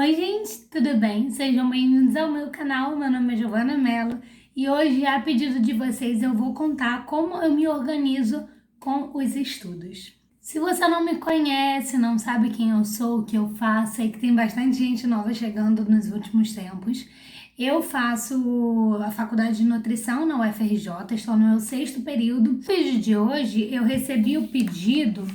Oi, gente, tudo bem? Sejam bem-vindos ao meu canal. Meu nome é Giovana Mello e hoje, a pedido de vocês, eu vou contar como eu me organizo com os estudos. Se você não me conhece, não sabe quem eu sou, o que eu faço, sei que tem bastante gente nova chegando nos últimos tempos. Eu faço a faculdade de nutrição na UFRJ, estou no meu sexto período. No vídeo de hoje, eu recebi o pedido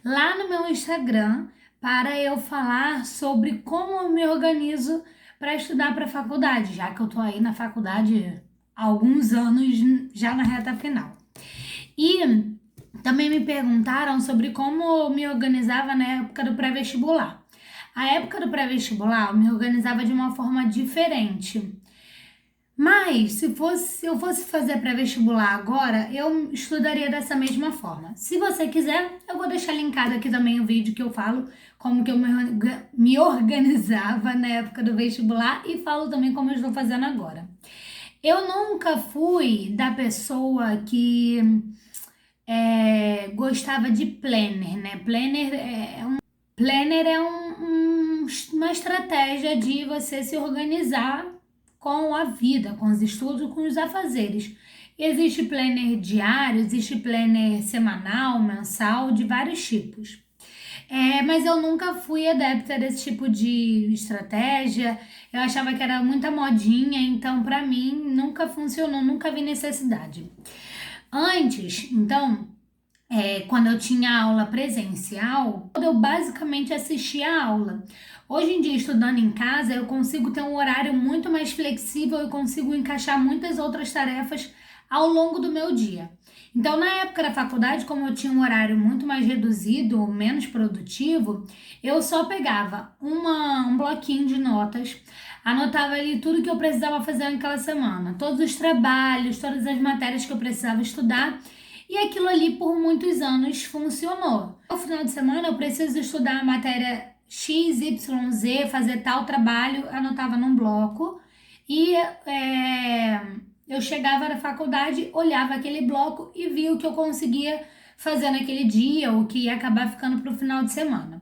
lá no meu Instagram para eu falar sobre como eu me organizo para estudar para a faculdade, já que eu tô aí na faculdade há alguns anos, já na reta final. E também me perguntaram sobre como eu me organizava na época do pré-vestibular. A época do pré-vestibular eu me organizava de uma forma diferente. Mas se eu fosse fazer pré-vestibular agora, eu estudaria dessa mesma forma. Se você quiser, eu vou deixar linkado aqui também o vídeo que eu falo como que eu me organizava na época do vestibular e falo também como eu estou fazendo agora. Eu nunca fui da pessoa que gostava de planner, né? Planner é uma estratégia de você se organizar com a vida, com os estudos, com os afazeres. Existe planner diário, existe planner semanal, mensal, de vários tipos. Mas eu nunca fui adepta desse tipo de estratégia. Eu achava que era muita modinha, então para mim nunca funcionou, nunca vi necessidade. Antes, então, quando eu tinha aula presencial, eu basicamente assistia a aula. Hoje em dia, estudando em casa, eu consigo ter um horário muito mais flexível e consigo encaixar muitas outras tarefas ao longo do meu dia. Então, na época da faculdade, como eu tinha um horário muito mais reduzido, menos produtivo, eu só pegava um bloquinho de notas, anotava ali tudo que eu precisava fazer naquela semana, todos os trabalhos, todas as matérias que eu precisava estudar. E aquilo ali por muitos anos funcionou. No final de semana eu preciso estudar a matéria X, Y, Z, fazer tal trabalho, anotava num bloco e eu chegava na faculdade, olhava aquele bloco e via o que eu conseguia fazer naquele dia, ou que ia acabar ficando para o final de semana.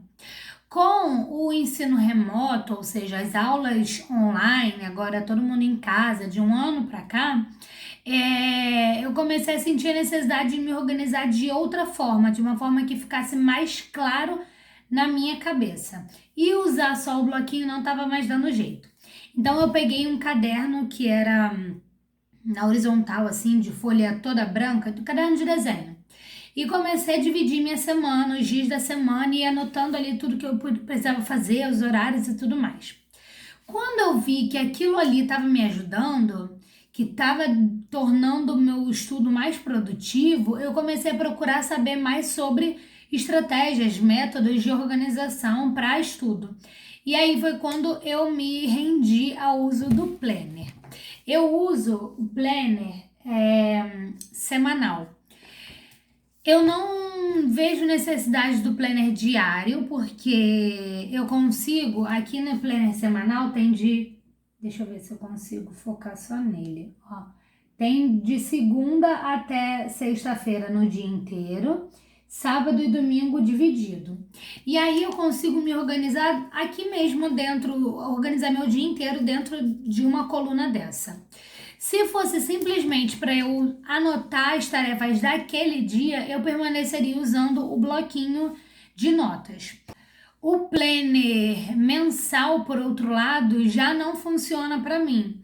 Com o ensino remoto, ou seja, as aulas online, agora todo mundo em casa, de um ano para cá, eu comecei a sentir a necessidade de me organizar de outra forma, de uma forma que ficasse mais claro na minha cabeça. E usar só o bloquinho não estava mais dando jeito. Então eu peguei um caderno que era na horizontal, assim, de folha toda branca, do caderno de desenho. E comecei a dividir minha semana, os dias da semana e anotando ali tudo que eu precisava fazer, os horários e tudo mais. Quando eu vi que aquilo ali estava me ajudando, que estava tornando o meu estudo mais produtivo, eu comecei a procurar saber mais sobre estratégias, métodos de organização para estudo. E aí foi quando eu me rendi ao uso do planner. Eu uso o planner semanal. Eu não vejo necessidade do planner diário, porque eu consigo, aqui no planner semanal tem deixa eu ver se eu consigo focar só nele, ó. Tem de segunda até sexta-feira no dia inteiro, sábado e domingo dividido. E aí eu consigo me organizar aqui mesmo dentro, organizar meu dia inteiro dentro de uma coluna dessa. Se fosse simplesmente para eu anotar as tarefas daquele dia, eu permaneceria usando o bloquinho de notas. O planner mensal, por outro lado, já não funciona para mim.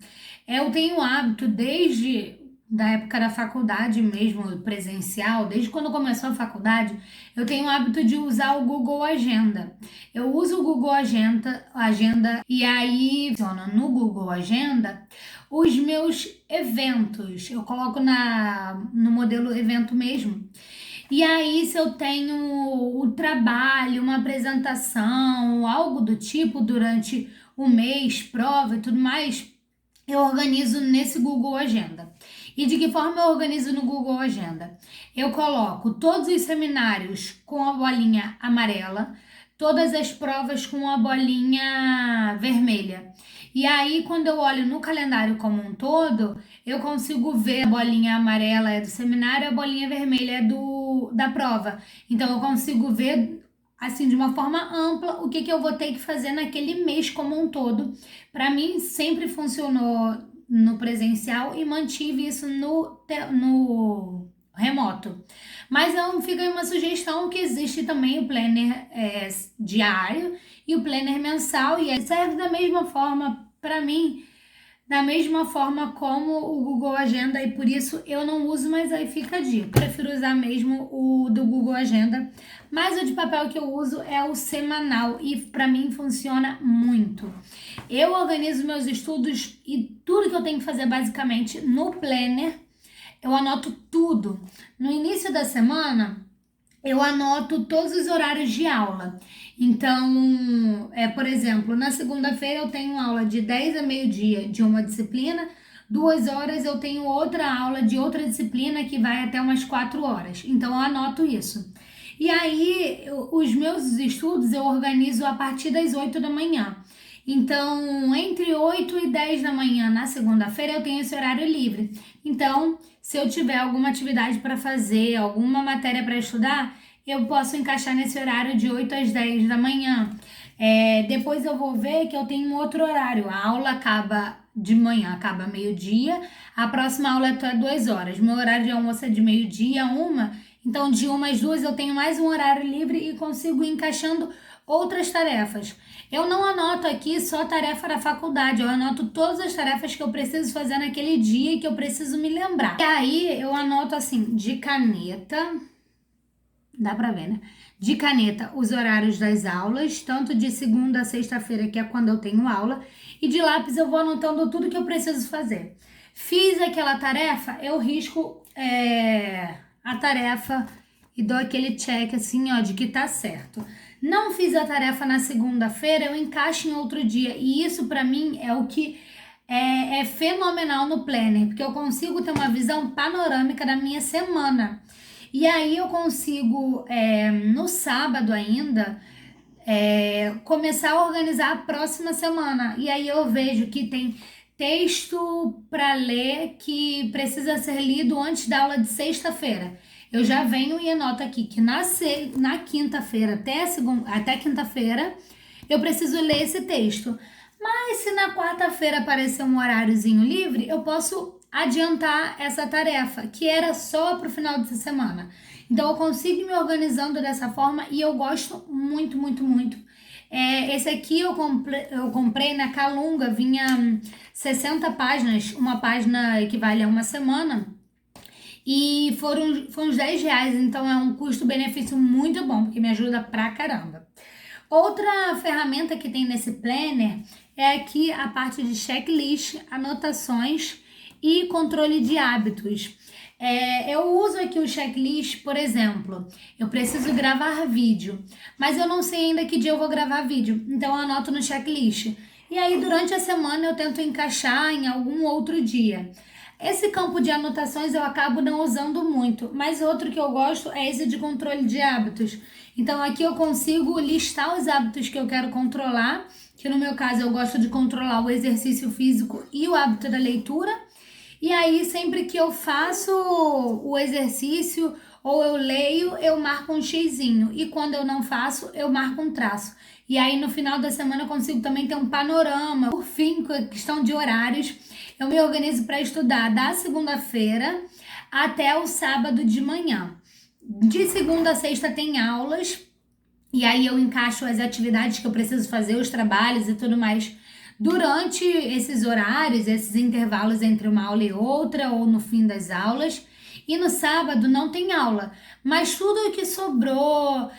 Eu tenho hábito desde da época da faculdade mesmo, presencial, desde quando começou a faculdade, eu tenho o hábito de usar o Google Agenda. Eu uso o Google Agenda e aí funciona no Google Agenda os meus eventos. Eu coloco no modelo evento mesmo. E aí, se eu tenho o trabalho, uma apresentação, algo do tipo durante o mês, prova e tudo mais, eu organizo nesse Google Agenda. E de que forma eu organizo no Google Agenda? Eu coloco todos os seminários com a bolinha amarela, todas as provas com a bolinha vermelha. E aí, quando eu olho no calendário como um todo, eu consigo ver a bolinha amarela é do seminário, a bolinha vermelha é da prova. Então, eu consigo ver assim, de uma forma ampla, o que eu vou ter que fazer naquele mês como um todo. Para mim, sempre funcionou no presencial e mantive isso no remoto. Mas fica aí uma sugestão que existe também o planner diário e o planner mensal, e serve da mesma forma para mim, da mesma forma como o Google Agenda, e por isso eu não uso, mas aí fica a dica. Prefiro usar mesmo o do Google Agenda, mas o de papel que eu uso é o semanal e para mim funciona muito. Eu organizo meus estudos e tudo que eu tenho que fazer basicamente no planner, eu anoto tudo. No início da semana, eu anoto todos os horários de aula. Então, por exemplo, na segunda-feira eu tenho aula de 10 a meio-dia de uma disciplina, 2 horas eu tenho outra aula de outra disciplina que vai até umas 4 horas. Então, eu anoto isso. E aí, os meus estudos eu organizo a partir das 8 da manhã. Então, entre 8 e 10 da manhã na segunda-feira eu tenho esse horário livre. Então, se eu tiver alguma atividade para fazer, alguma matéria para estudar, eu posso encaixar nesse horário de 8 às 10 da manhã. Depois eu vou ver que eu tenho um outro horário. A aula acaba de manhã, acaba meio-dia. A próxima aula é até 2 horas. Meu horário de almoço é de meio-dia a 1. Então, de 1 às 2 eu tenho mais um horário livre e consigo ir encaixando outras tarefas. Eu não anoto aqui só a tarefa da faculdade, eu anoto todas as tarefas que eu preciso fazer naquele dia e que eu preciso me lembrar. E aí eu anoto assim, de caneta, dá pra ver, né? De caneta, os horários das aulas, tanto de segunda a sexta-feira, que é quando eu tenho aula, e de lápis eu vou anotando tudo que eu preciso fazer. Fiz aquela tarefa, eu risco a tarefa e dou aquele check assim, ó, de que tá certo. Não fiz a tarefa na segunda-feira, eu encaixo em outro dia. E isso para mim é o que é fenomenal no planner, porque eu consigo ter uma visão panorâmica da minha semana. E aí eu consigo, no sábado ainda, começar a organizar a próxima semana. E aí eu vejo que tem texto para ler que precisa ser lido antes da aula de sexta-feira. Eu já venho e anoto aqui que na quinta-feira até quinta-feira eu preciso ler esse texto. Mas se na quarta-feira aparecer um horáriozinho livre, eu posso adiantar essa tarefa, que era só para o final de semana. Então eu consigo ir me organizando dessa forma e eu gosto muito, muito, muito. Esse aqui eu comprei na Calunga, vinha 60 páginas, uma página equivale a uma semana. E foi uns 10 reais, então é um custo-benefício muito bom, porque me ajuda pra caramba. Outra ferramenta que tem nesse planner é aqui a parte de checklist, anotações e controle de hábitos. Eu uso aqui o checklist, por exemplo, eu preciso gravar vídeo, mas eu não sei ainda que dia eu vou gravar vídeo, então eu anoto no checklist. E aí durante a semana eu tento encaixar em algum outro dia. Esse campo de anotações eu acabo não usando muito, mas outro que eu gosto é esse de controle de hábitos. Então aqui eu consigo listar os hábitos que eu quero controlar, que no meu caso eu gosto de controlar o exercício físico e o hábito da leitura. E aí sempre que eu faço o exercício ou eu leio, eu marco um xizinho. E quando eu não faço, eu marco um traço. E aí no final da semana eu consigo também ter um panorama. Por fim, com a questão de horários, eu me organizo para estudar da segunda-feira até o sábado de manhã. De segunda a sexta tem aulas, e aí eu encaixo as atividades que eu preciso fazer, os trabalhos e tudo mais durante esses horários, esses intervalos entre uma aula e outra, ou no fim das aulas. E no sábado não tem aula, mas tudo que sobrou,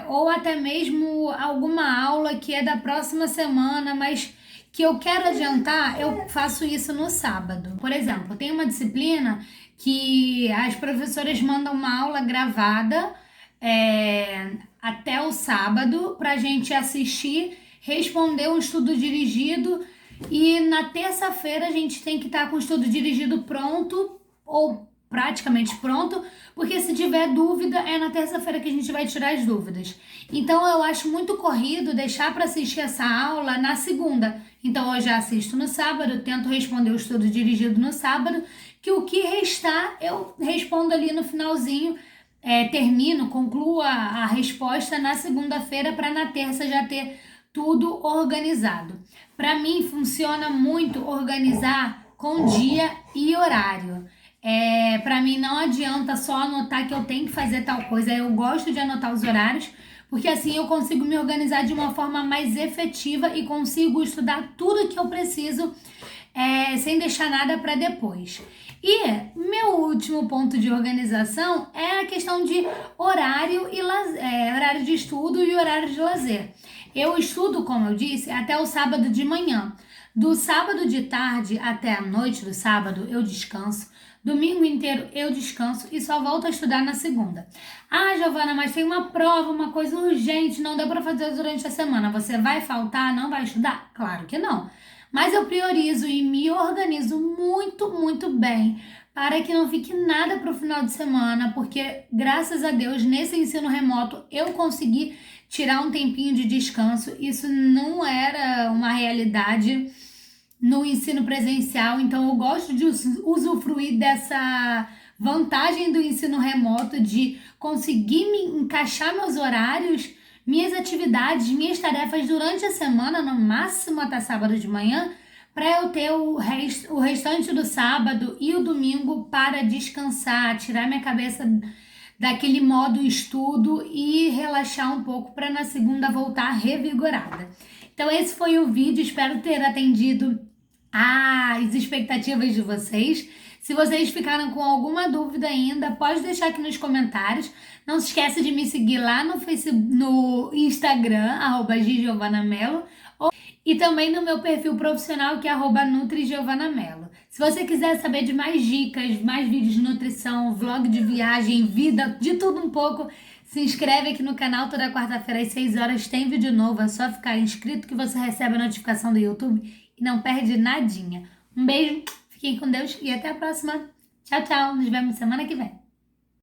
ou até mesmo alguma aula que é da próxima semana, mas que eu quero adiantar, eu faço isso no sábado. Por exemplo, tem uma disciplina que as professoras mandam uma aula gravada até o sábado para a gente assistir, responder um estudo dirigido, e na terça-feira a gente tem que estar com o estudo dirigido pronto ou praticamente pronto, porque se tiver dúvida é na terça-feira que a gente vai tirar as dúvidas. Então eu acho muito corrido deixar para assistir essa aula na segunda. Então eu já assisto no sábado, tento responder o estudo dirigido no sábado, que o que restar eu respondo ali no finalzinho concluo a resposta na segunda-feira para na terça já ter tudo organizado. Para mim funciona muito organizar com dia e horário. Para mim não adianta só anotar que eu tenho que fazer tal coisa. Eu gosto de anotar os horários, porque assim eu consigo me organizar de uma forma mais efetiva e consigo estudar tudo que eu preciso, sem deixar nada para depois. E meu último ponto de organização é a questão de horário e horário de estudo e horário de lazer. Eu estudo, como eu disse, até o sábado de manhã. Do sábado de tarde até a noite do sábado eu descanso. Domingo inteiro eu descanso e só volto a estudar na segunda. Ah, Giovana, mas tem uma prova, uma coisa urgente, não dá para fazer durante a semana. Você vai faltar, não vai estudar? Claro que não. Mas eu priorizo e me organizo muito, muito bem para que não fique nada para o final de semana, porque graças a Deus nesse ensino remoto eu consegui tirar um tempinho de descanso. Isso não era uma realidade no ensino presencial, então eu gosto de usufruir dessa vantagem do ensino remoto, de conseguir me encaixar meus horários, minhas atividades, minhas tarefas durante a semana, no máximo até sábado de manhã, para eu ter o restante do sábado e o domingo para descansar, tirar minha cabeça daquele modo estudo e relaxar um pouco para na segunda voltar revigorada. Então esse foi o vídeo, espero ter atendido às expectativas de vocês. Se vocês ficaram com alguma dúvida ainda, pode deixar aqui nos comentários. Não se esqueça de me seguir lá no Facebook, no Instagram, @gigiovanamelo, e também no meu perfil profissional, que é @nutrigiovanamelo. Se você quiser saber de mais dicas, mais vídeos de nutrição, vlog de viagem, vida, de tudo um pouco, se inscreve aqui no canal. Toda quarta-feira às 6 horas tem vídeo novo. É só ficar inscrito que você recebe a notificação do YouTube e não perde nadinha. Um beijo, fiquem com Deus e até a próxima. Tchau, tchau. Nos vemos semana que vem.